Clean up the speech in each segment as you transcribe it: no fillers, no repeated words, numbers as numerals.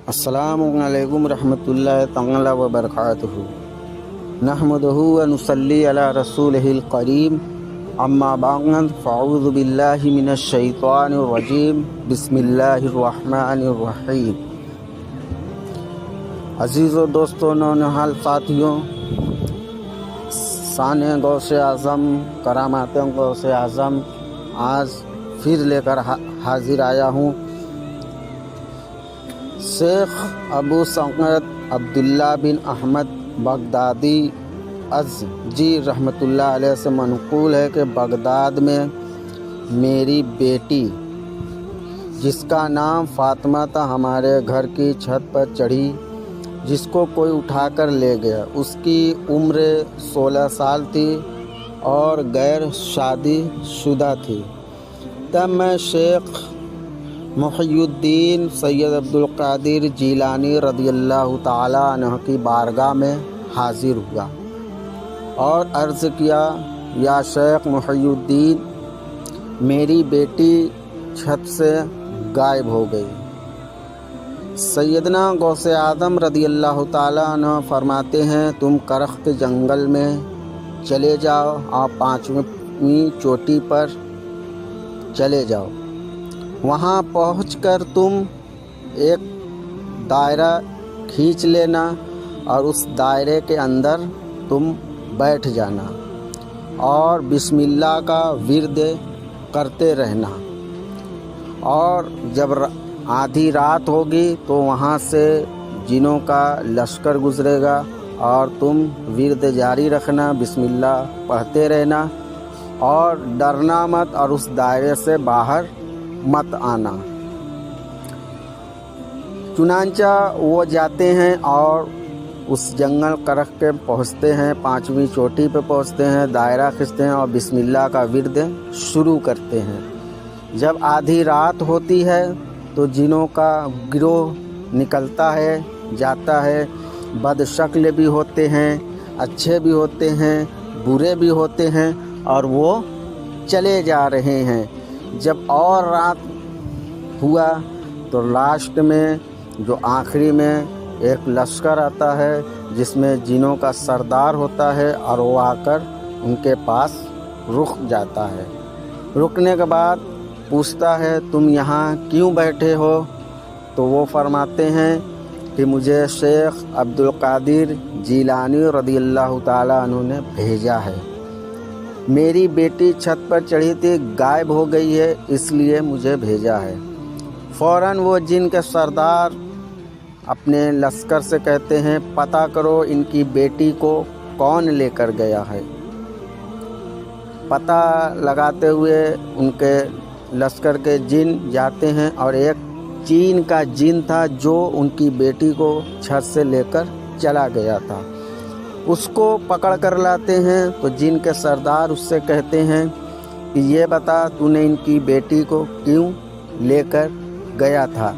السلام علیکم رحمۃ اللہ تعالی وبرکاتہ نحمدہ و نصلی علی رسولہ الکریم اما بعد فاعوذ باللہ من الشیطان الرجیم بسم اللہ الرحمن الرحیم۔ عزیز و دوستوں، نونہال ساتھیوں، شان غوث اعظم، کرامات غوث اعظم آج پھر لے کر حاضر آیا ہوں۔ شیخ ابو سعد عبداللہ بن احمد بغدادی جی رحمۃ اللہ علیہ سے منقول ہے کہ بغداد میں میری بیٹی جس کا نام فاطمہ تھا ہمارے گھر کی چھت پر چڑھی، جس کو کوئی اٹھا کر لے گیا۔ اس کی عمر 16 سال تھی اور غیر شادی شدہ تھی۔ تب میں شیخ محی الدین سید عبدالقادر جیلانی رضی اللہ تعالیٰ عنہ کی بارگاہ میں حاضر ہوا اور عرض کیا، یا شیخ محی الدین، میری بیٹی چھت سے غائب ہو گئی۔ سیدنا غوث اعظم رضی اللہ تعالیٰ عنہ فرماتے ہیں، تم کرخ کے جنگل میں چلے جاؤ اور 5ویں چوٹی پر چلے جاؤ۔ وہاں پہنچ کر تم ایک دائرہ کھینچ لینا اور اس دائرے کے اندر تم بیٹھ جانا اور بسم اللہ کا ورد کرتے رہنا، اور جب آدھی رات ہوگی تو وہاں سے جنوں کا لشکر گزرے گا اور تم ورد جاری رکھنا، بسم اللہ پڑھتے رہنا اور ڈرنا مت اور اس دائرے سے باہر مت آنا۔ چنانچہ وہ جاتے ہیں اور اس جنگل کرخ کے پہنچتے ہیں، 5ویں چوٹی پہ پہنچتے ہیں، دائرہ کھینچتے ہیں اور بسم اللہ کا ورد شروع کرتے ہیں۔ جب آدھی رات ہوتی ہے تو جنوں کا گروہ نکلتا ہے، جاتا ہے، بد شکل بھی ہوتے ہیں، اچھے بھی ہوتے ہیں، برے بھی ہوتے ہیں، اور وہ چلے جا رہے ہیں۔ جب اور رات ہوا تو لاسٹ میں جو آخری میں ایک لشکر آتا ہے جس میں جنوں کا سردار ہوتا ہے، اور وہ آ کر ان کے پاس رک جاتا ہے۔ رکنے کے بعد پوچھتا ہے، تم یہاں کیوں بیٹھے ہو؟ تو وہ فرماتے ہیں کہ مجھے شیخ عبدالقادر جیلانی رضی اللہ تعالیٰ عنہ نے بھیجا ہے۔ میری بیٹی چھت پر چڑھی تھی، غائب ہو گئی ہے، اس لیے مجھے بھیجا ہے۔ فوراً وہ جن کے سردار اپنے لشکر سے کہتے ہیں، پتہ کرو ان کی بیٹی کو کون لے کر گیا ہے۔ پتہ لگاتے ہوئے ان کے لشکر کے جن جاتے ہیں، اور ایک چین کا جن تھا جو ان کی بیٹی کو چھت سے لے کر چلا گیا تھا۔ اس کو پکڑ کر لاتے ہیں تو جن کے سردار اس سے کہتے ہیں کہ یہ بتا، تو نے ان کی بیٹی کو کیوں لے کر گیا تھا؟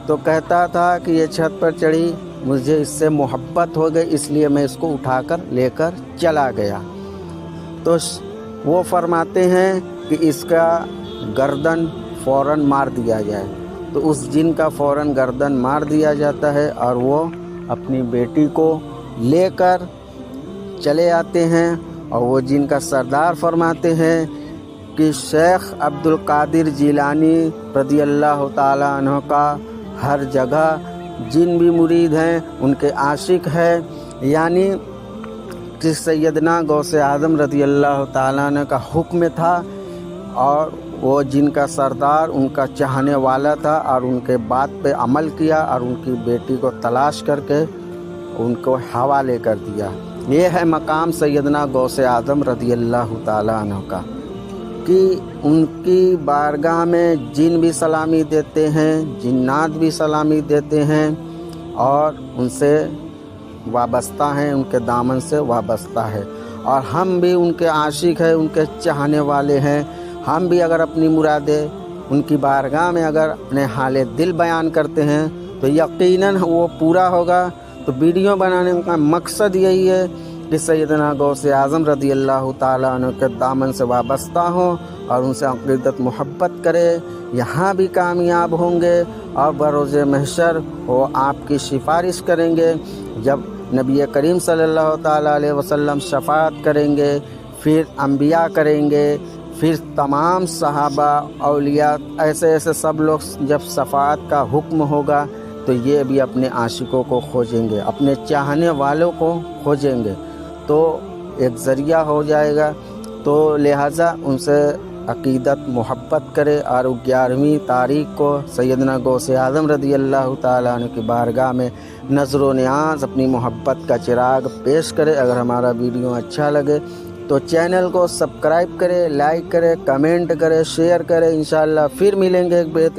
تو کہتا تھا کہ یہ چھت پر چڑھی، مجھے اس سے محبت ہو گئی، اس لیے میں اس کو اٹھا کر لے کر چلا گیا۔ تو وہ فرماتے ہیں کہ اس کا گردن فوراً مار دیا جائے۔ تو اس جن کا فوراً گردن مار دیا جاتا ہے اور وہ اپنی بیٹی کو لے کر چلے آتے ہیں، اور وہ جن کا سردار فرماتے ہیں کہ شیخ عبدالقادر جیلانی رضی اللہ تعالیٰ عنہ کا ہر جگہ جن بھی مرید ہیں ان کے عاشق ہے، یعنی کہ سیدنا غوث اعظم رضی اللہ تعالیٰ عنہ کا حکم تھا، اور وہ جن کا سردار ان کا چاہنے والا تھا، اور ان کے بات پہ عمل کیا اور ان کی بیٹی کو تلاش کر کے ان کو حوالے کر دیا۔ یہ ہے مقام سیدنا غوث اعظم رضی اللہ تعالیٰ عنہ کا، کہ ان کی بارگاہ میں جن بھی سلامی دیتے ہیں، جنات بھی سلامی دیتے ہیں، اور ان سے وابستہ ہیں، ان کے دامن سے وابستہ ہے، اور ہم بھی ان کے عاشق ہیں، ان کے چاہنے والے ہیں۔ ہم بھی اگر اپنی مرادیں ان کی بارگاہ میں اگر اپنے حال دل بیان کرتے ہیں تو یقیناً وہ پورا ہوگا۔ تو ویڈیو بنانے کا مقصد یہی ہے کہ سیدنا غوث اعظم رضی اللہ تعالیٰ عنہ کے دامن سے وابستہ ہوں اور ان سے عقیدت محبت کرے، یہاں بھی کامیاب ہوں گے اور بروز محشر وہ آپ کی سفارش کریں گے۔ جب نبی کریم صلی اللہ تعالیٰ علیہ وسلم شفاعت کریں گے، پھر انبیاء کریں گے، پھر تمام صحابہ، اولیاء، ایسے سب لوگ جب شفاعت کا حکم ہوگا تو یہ بھی اپنے عاشقوں کو کھوجیں گے، اپنے چاہنے والوں کو کھوجیں گے، تو ایک ذریعہ ہو جائے گا۔ تو لہٰذا ان سے عقیدت محبت کرے اور 11ویں تاریخ کو سیدنا غوث اعظم رضی اللہ تعالیٰ عنہ کی بارگاہ میں نظر و نیاز اپنی محبت کا چراغ پیش کرے۔ اگر ہمارا ویڈیو اچھا لگے تو چینل کو سبسکرائب کرے، لائک کرے، کمنٹ کرے، شیئر کرے۔ انشاءاللہ پھر ملیں گے ایک بہترین